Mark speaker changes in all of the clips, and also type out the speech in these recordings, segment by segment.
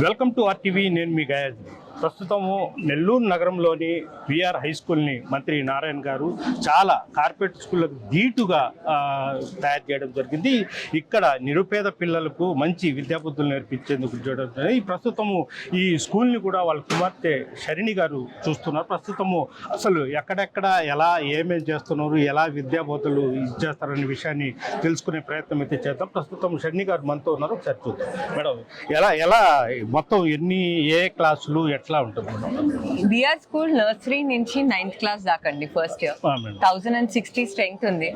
Speaker 1: Welcome to RTV. నేను మీ గాయత్రి. ప్రస్తుతము నెల్లూరు నగరంలోని విఆర్ హై స్కూల్ని మంత్రి నారాయణ గారు చాలా కార్పొరేట్ స్కూళ్ళకు ధీటుగా తయారు చేయడం జరిగింది. ఇక్కడ నిరుపేద పిల్లలకు మంచి విద్యాబుద్ధులు నేర్పించేందుకు చేయడం జరిగింది. ప్రస్తుతము ఈ స్కూల్ని కూడా వాళ్ళ కుమార్తె శరణి గారు చూస్తున్నారు. ప్రస్తుతము అసలు ఎక్కడెక్కడ ఎలా ఏమేమి చేస్తున్నారు, ఎలా విద్యాబోధులు ఇచ్చేస్తారనే విషయాన్ని తెలుసుకునే ప్రయత్నం అయితే చేద్దాం. ప్రస్తుతం శరణి గారు మనతో ఉన్నారు, ఒకసారి చూద్దాం. మేడం, ఎలా మొత్తం ఏ క్లాసులు ఎట్లా ఉంటుంది?
Speaker 2: విఆర్ స్కూల్ నర్సరీ నుంచి 9th క్లాస్ దాకా అండి. ఫస్ట్ ఇయర్ 1060 స్ట్రెంగ్త్ ఉంది.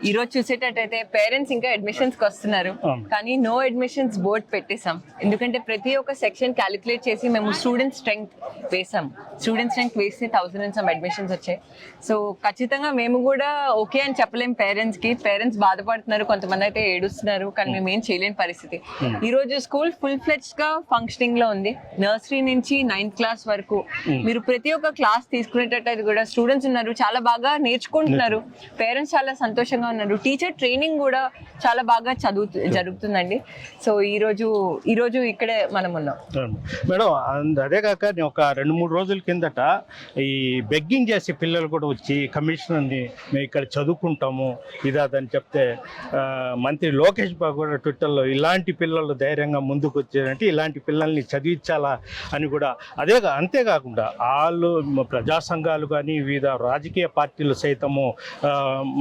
Speaker 2: ఈ రోజు చూసేటట్టయితే పేరెంట్స్ ఇంకా అడ్మిషన్స్ కి వస్తున్నారు, కానీ నో అడ్మిషన్స్ బోర్డ్ పెట్టేసాం. ఎందుకంటే ప్రతి ఒక్క సెక్షన్ క్యాలిక్యులేట్ చేసి మేము స్టూడెంట్ స్ట్రెంగ్త్ వేసాం. స్టూడెంట్ స్ట్రెంగ్త్ వేసి 1000 and some అడ్మిషన్స్ వచ్చాయి. సో ఖచ్చితంగా మేము కూడా ఓకే అని చెప్పలేం పేరెంట్స్ కి. పేరెంట్స్ బాధపడుతున్నారు, కొంతమంది అయితే ఏడుస్తున్నారు, కానీ మేము ఏం చేయలేని పరిస్థితి. ఈ రోజు స్కూల్ ఫుల్ ఫ్లెడ్జ్డ్ గా ఫంక్షనింగ్ లో ఉంది. నర్సరీ నుంచి 9th క్లాస్ వరకు మీరు ప్రతి ఒక్క క్లాస్ తీసుకునేటట్టు కూడా స్టూడెంట్స్ ఉన్నారు, చాలా బాగా నేర్చుకుంటున్నారు. పేరెంట్స్ చాలా సంతోషంగా ఉన్నారు. టీచర్ ట్రైనింగ్ కూడా చాలా బాగా జరుగుతుందండి. సో ఈ రోజు ఇక్కడే మనం ఉన్నాం.
Speaker 1: మేడం, అదే కాక నేను ఒక 2-3 రోజుల కిందట ఈ బెగ్గింగ్ చేసే పిల్లలు కూడా వచ్చి కమిషనర్ని మేము ఇక్కడ చదువుకుంటాము ఇదని చెప్తే మంత్రి లోకేష్ బాబు కూడా ట్విట్టర్లో ఇలాంటి పిల్లలు ధైర్యంగా ముందుకు వచ్చారంటే ఇలాంటి పిల్లల్ని చదివించాలా అని కూడా, అంతేకాకుండా వాళ్ళు ప్రజా సంఘాలు కానీ వివిధ రాజకీయ పార్టీలు సైతము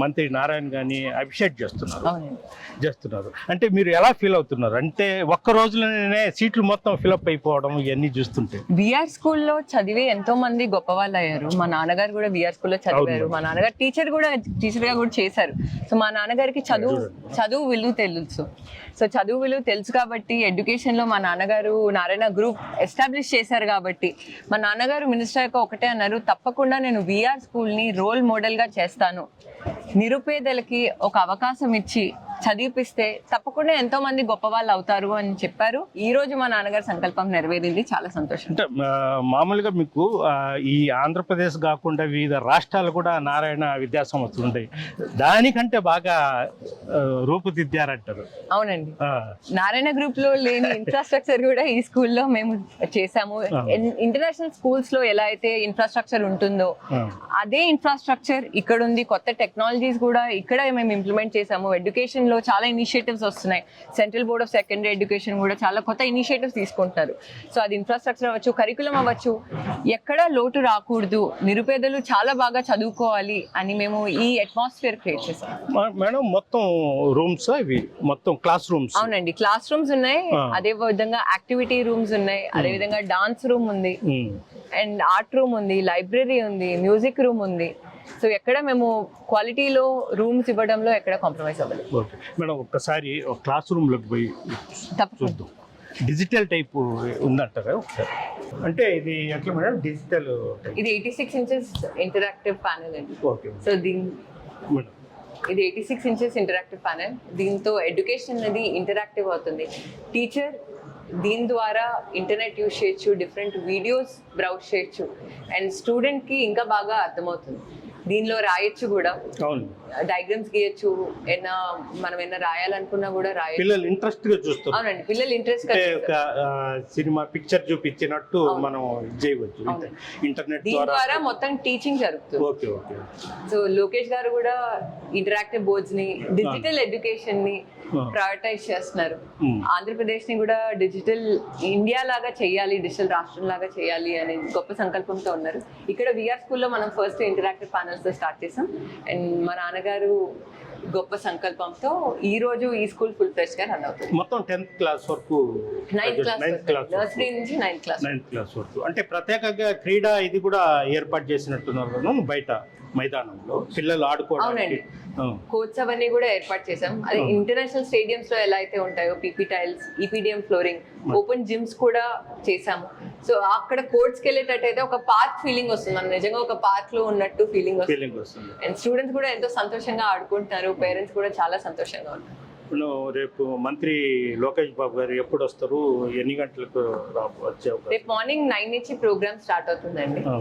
Speaker 1: మంత్రి నారాయణ కానీ అప్రిషియేట్ చేస్తున్నారు. అంటే మీరు ఎలా ఫీల్ అవుతున్నారు? అంటే ఒక్క రోజులోనే సీట్లు మొత్తం ఫిలప్ అయిపోవడం ఇవన్నీ చూస్తుంటే.
Speaker 2: విఆర్ స్కూల్లో చదివి ఎంతో మంది గొప్ప వాళ్ళు అయ్యారు. మా నాన్నగారు కూడా విఆర్ స్కూల్లో చదివారు. మా నాన్నగారు టీచర్గా కూడా చేశారు. సో మా నాన్నగారికి చదువు విలువ తెలుసు. సో చదువు విలువ తెలుసు కాబట్టి ఎడ్యుకేషన్లో మా నాన్నగారు నారాయణ గ్రూప్ ఎస్టాబ్లిష్ చేశారు. కాబట్టి మా నాన్నగారు మినిస్టర్ ఒకటే అన్నారు, తప్పకుండా నేను విఆర్ స్కూల్ని రోల్ మోడల్గా చేస్తాను. నిరుపేదలకి ఒక అవకాశం ఇచ్చి చదివిపిస్తే తప్పకుండా ఎంతో మంది గొప్ప వాళ్ళు అవుతారు అని చెప్పారు. ఈ రోజు మా నాన్నగారి సంకల్పం నెరవేరింది, చాలా సంతోషం.
Speaker 1: అంటే మామూలుగా మీకు ఈ ఆంధ్రప్రదేశ్ కాకుండా వివిధ రాష్ట్రాలు కూడా నారాయణ విద్యా సంస్థలు ఉంటాయి, దానికంటే బాగా రూపుదిద్దారంటారు.
Speaker 2: అవునండి, నారాయణ గ్రూప్ లో లేని ఇన్ఫ్రాస్ట్రక్చర్ కూడా ఈ స్కూల్లో మేము చేసాము. ఇంటర్నేషనల్ స్కూల్స్ లో ఎలా అయితే ఇన్ఫ్రాస్ట్రక్చర్ ఉంటుందో అదే ఇన్ఫ్రాస్ట్రక్చర్ ఇక్కడ ఉంది. కొత్త టెక్నాలజీస్ కూడా ఇక్కడ మేము ఇంప్లిమెంట్ చేసాము. ఎడ్యుకేషన్ లో చాలా ఇనిషియేటివ్స్ వస్తున్నాయి. Central board of secondary education కూడా చాలా కొత్త ఇనిషియేటివ్స్ తీసుకుంటున్నారు. సో అది ఇన్ఫ్రాస్ట్రక్చర్ అవ్వచ్చు, కరికులం అవ్వచ్చు, ఎక్కడా లోటు రాకూడదు, నిరుపేదలు చాలా బాగా చదువుకోవాలి అని మేము ఈ అట్మాస్ఫియర్ క్రియేట్ చేసాం.
Speaker 1: మేడం, మొత్తం రూమ్స్ ఇవి మొత్తం క్లాస్ రూమ్స్?
Speaker 2: అవునండి, క్లాస్ రూమ్స్ ఉన్నాయి, అదే విధంగా యాక్టివిటీ రూమ్స్ ఉన్నాయి, అదే విధంగా డాన్స్ రూమ్ ఉంది, అండ్ ఆర్ట్ రూమ్ ఉంది, లైబ్రరీ ఉంది, మ్యూజిక్ రూమ్ ఉంది. సో ఎక్కడ మేము క్వాలిటీలో రూమ్స్ ఇవ్వడంలో ఎక్కడ కాంప్రమైజ్ అవ్వలేదు.
Speaker 1: మేడం, ఒక్కసారి క్లాస్ రూమ్ లోకి పోయి చూద్దాం. డిజిటల్ టైప్ ఉందంటారా ఒకసారి? అంటే ఇది ఎట్లా మేడం డిజిటల్?
Speaker 2: ఇది 86 inches ఇంటరాక్టివ్ ప్యానెల్ అండి. సో ఇది 86 inches ఇంటరాక్టివ్ ప్యానెల్. దీంతో ఎడ్యుకేషన్ అనేది ఇంటరాక్టివ్ అవుతుంది. టీచర్ దీని ద్వారా ఇంటర్నెట్ యూజ్ చేయొచ్చు, డిఫరెంట్ వీడియోస్ బ్రౌజ్ చేయొచ్చు, అండ్ స్టూడెంట్కి ఇంకా బాగా అర్థమవుతుంది. దీనిలో రాయొచ్చు కూడా, డయాగ్రామ్స్ గీయచ్చు, మనం ఏమైనా రాయాలనుకున్నా కూడా రాయొచ్చు.
Speaker 1: పిల్లలు ఇంట్రెస్ట్ గా చూస్తారు.
Speaker 2: అవునండి, పిల్లలు ఇంట్రెస్ట్ గా
Speaker 1: సినిమా పిక్చర్ చూపించినట్టు మనం చేయవచ్చు. ఇంటర్నెట్
Speaker 2: ద్వారా మొత్తం టీచింగ్ జరుగుతుంది. సో లోకేష్ గారు కూడా ఇంటరాక్టివ్ బోర్డ్స్ ని, డిజిటల్ ఎడ్యుకేషన్ ని ప్రయారిటైజ్ చేస్తున్నారు. ఆంధ్రప్రదేశ్ ని కూడా డిజిటల్ ఇండియా లాగా చేయాలి, డిజిటల్ రాష్ట్రం లాగా చేయాలి అనే గొప్ప సంకల్పంతో ఉన్నారు. ఇక్కడ విఆర్ స్కూల్లో మనం ఫస్ట్ ఇంటరాక్టివ్ ప్యానల్స్ తో స్టార్ట్ చేసాం, అండ్ మా నాన్నగారు గొప్ప సంకల్పంతో ఈ రోజు ఈ స్కూల్ ఫుల్ ఫ్లెడ్జ్డ్ గా రన్ అవుతుంది.
Speaker 1: మొత్తం 10th క్లాస్ వరకు,
Speaker 2: 9th క్లాస్ నర్సరీ నుంచి 9th
Speaker 1: క్లాస్ వరకు. అంటే ప్రత్యేకంగా క్రీడా ఇది కూడా ఏర్పాటు చేసినట్టున్నారు బయట మైదానంలో పిల్లలు ఆడుకోవడానికి.
Speaker 2: కోచ్ అవన్నీ కూడా ఏర్పాటు చేసాం. అదే ఇంటర్నేషనల్ స్టేడియంస్ లో ఎలా అయితే ఉంటాయో PP tiles, EPDM flooring, open gyms కూడా చేసాము. సో అక్కడ కోర్ట్స్కి వెళ్ళేటట్టయితే ఒక పార్క్ ఫీలింగ్ వస్తుంది, మనం నిజంగా ఒక పార్క్ లో ఉన్నట్టు ఫీలింగ్ వస్తుంది. అండ్ స్టూడెంట్స్ కూడా ఎంతో సంతోషంగా ఆడుకుంటున్నారు, పేరెంట్స్ కూడా చాలా సంతోషంగా ఉన్నారు.
Speaker 1: ఇప్పుడు రేపు మంత్రి లోకేష్ బాబు గారు ఎప్పుడు వస్తారు, ఎన్ని గంటలకు వచ్చే అవకాశం?
Speaker 2: రేపు మార్నింగ్ 9 నుంచి ప్రోగ్రామ్ స్టార్ట్ అవుతుందండి.
Speaker 1: ఆ,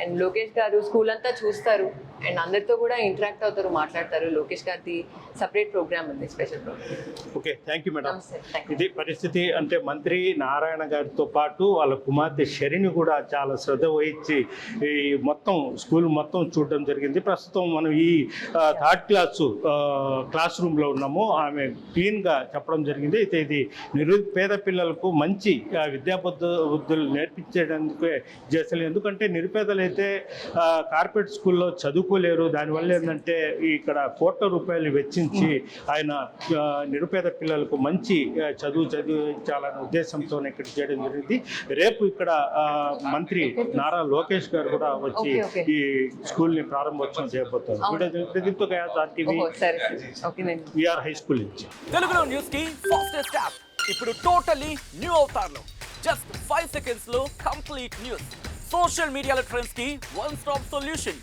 Speaker 2: అండ్ లోకేష్ గారు స్కూల్ అంతా చూస్తారు అండ్ అందరితో కూడా ఇంటరాక్ట్ అవుతారు, మాట్లాడతారు. లోకేష్ గారిది సపరేట్ ప్రోగ్రామ్ ఉంది, special programme.
Speaker 1: Okay, thank you madam.
Speaker 2: నమస్తే, థ్యాంక్ యూ.
Speaker 1: ఇది పరిస్థితి. అంటే మంత్రి నారాయణ గారితో పాటు వాళ్ళ కుమార్తె షరిని కూడా చాలా శ్రద్ధ వహించి ఈ మొత్తం స్కూల్ మొత్తం చూడడం జరిగింది. ప్రస్తుతం మనం ఈ థర్డ్ క్లాస్ రూమ్లో ఉన్నాము. ఆమె క్లీన్గా చెప్పడం జరిగింది. అయితే ఇది నిరుపేద పిల్లలకు మంచి విద్యాబుద్ధులు నేర్పించడానికి చేసలేదు. ఎందుకంటే నిరుపేదలు అయితే కార్పొరేట్ స్కూల్లో చదువుకోలేరు. దానివల్ల ఏంటంటే ఇక్కడ కోట్ల రూపాయలు వెచ్చించి ఆయన నిరుపేద పిల్లలకు మంచి చదివించాలనే ఉద్దేశంతో ఇక్కడ చేయడం జరిగింది. రేపు ఇక్కడ మంత్రి నారా లోకేష్ గారు కూడా వచ్చి ఈ స్కూల్ని ప్రారంభోత్సవం చేయబోతున్నారు. దీంతో విఆర్ హై స్కూల్ నుంచి
Speaker 3: తెలుగులో న్యూస్ కి ఫాస్టెస్ట్ యాప్ ఇప్పుడు టోటలీ న్యూ అవతార్లో జస్ట్ 5 seconds లో కంప్లీట్ న్యూస్. సోషల్ మీడియాలో ట్రెండ్స్ కి one stop solution.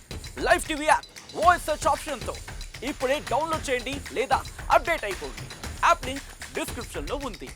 Speaker 3: Live TV app voice search option తో ఇప్పుడే డౌన్లోడ్ చేయండి లేదా అప్డేట్ అయిపోండి. యాప్ లింక్ డిస్క్రిప్షన్ లో ఉంది.